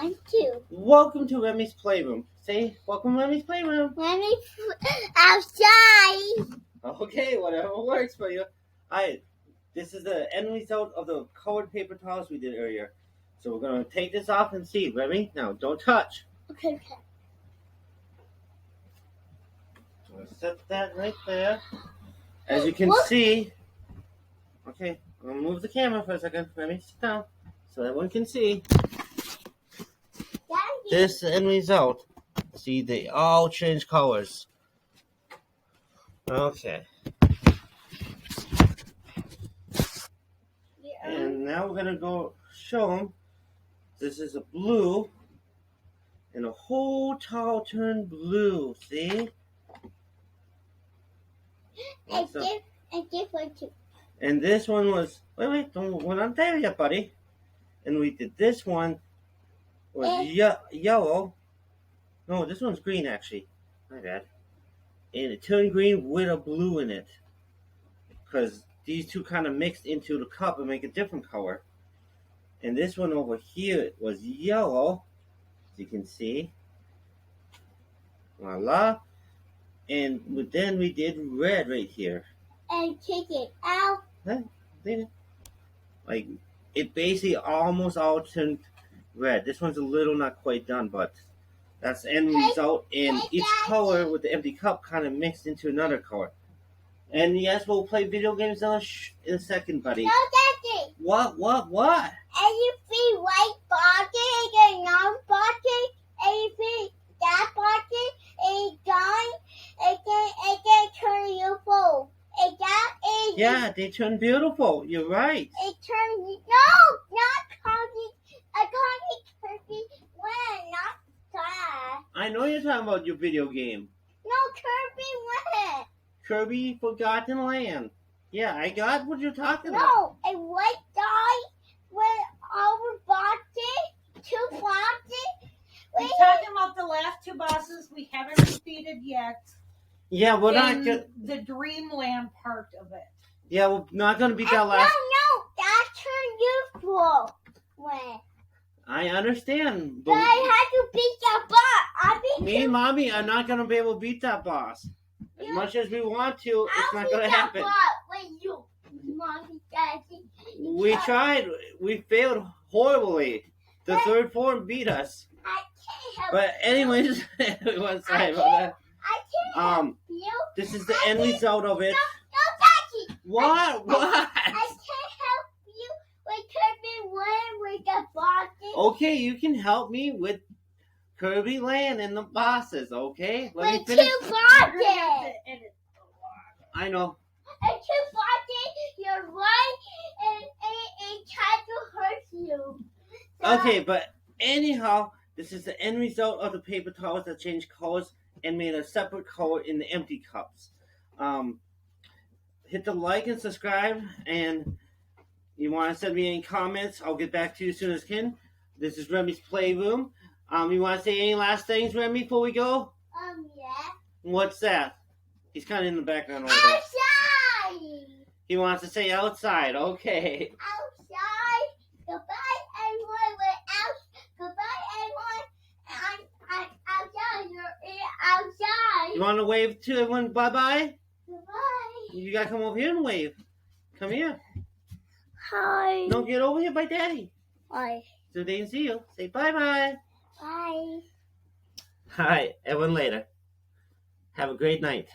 1, 2. Welcome to Remy's Playroom. Say, welcome to Remy's Playroom. Remy outside. Okay, whatever works for you. Alright, this is the end result of the colored paper towels we did earlier. So we're going to take this off and see. Remy, now don't touch. Okay. So we'll set that right there. As you can see, okay, I'm going to move the camera for a second. Remy, sit down so everyone can see. Daddy. This end result. See, they all change colors. Okay. And now we're going to go show them. This is a blue. And a whole towel turned blue. See? I give one too. And this one was, wait, we're not there yet, buddy. And we did this one was yellow. No, this one's green, actually. My bad. And it turned green with a blue in it. Because these two kind of mixed into the cup and make a different color. And this one over here was yellow, as you can see. Voila. And then we did red right here. And take it out. Like, it basically almost all turned red. This one's a little not quite done, but that's the end result. And each color with the empty cup kind of mixed into another color. And yes, we'll play video games in a second, buddy. No, Daddy. What? And you see white bucket and non bucket, and you see that bucket, and it's gone, and then turn you full. And that is... Yeah, they turn beautiful. You're right. It turns... No, not Kirby. I call it Kirby when, not that. I know you're talking about your video game. No, Kirby when. Kirby Forgotten Land. Yeah, I got what you're talking about. No, a white dye with our boxes, 2 boxes. We're talking about the last 2 bosses we haven't defeated yet. Yeah, we're not the Dreamland part of it. Yeah, we're not going to beat that last... No, that's her useful way. I understand. But I had to beat that boss. Me and Mommy are not going to be able to beat that boss. As much as we want to, it's not going to happen. Wait, you, Mommy, Daddy. We tried. We failed horribly. The third form beat us. I can't help But anyways, everyone's sorry about that. I can't help you. This is the end result of it. No, Daddy. What? I can't help you with Kirby Land with the bosses. Okay, you can help me with Kirby Land and the bosses, okay? Let me With finish. 2 bosses. I know. And 2 bosses, you're right, and try to hurt you. So, Okay, but anyhow, this is the end result of the paper towels that changed colors and made a separate color in the empty cups. Hit the like and subscribe, and you want to send me any comments, I'll get back to you as soon as I can. This is Remy's Playroom. You want to say any last things, Remy, before we go? yeah. What's that? He's kind of in the background over there. Outside. He wants to say outside. Okay. Outside. Goodbye, everyone. Goodbye, everyone. I'm outside. You're outside. You want to wave to everyone? Bye-bye? Goodbye. You got to come over here and wave. Come here. Hi. No, get over here by Daddy. Bye. So they can see you. Say bye-bye. Bye. All right, everyone later. Have a great night.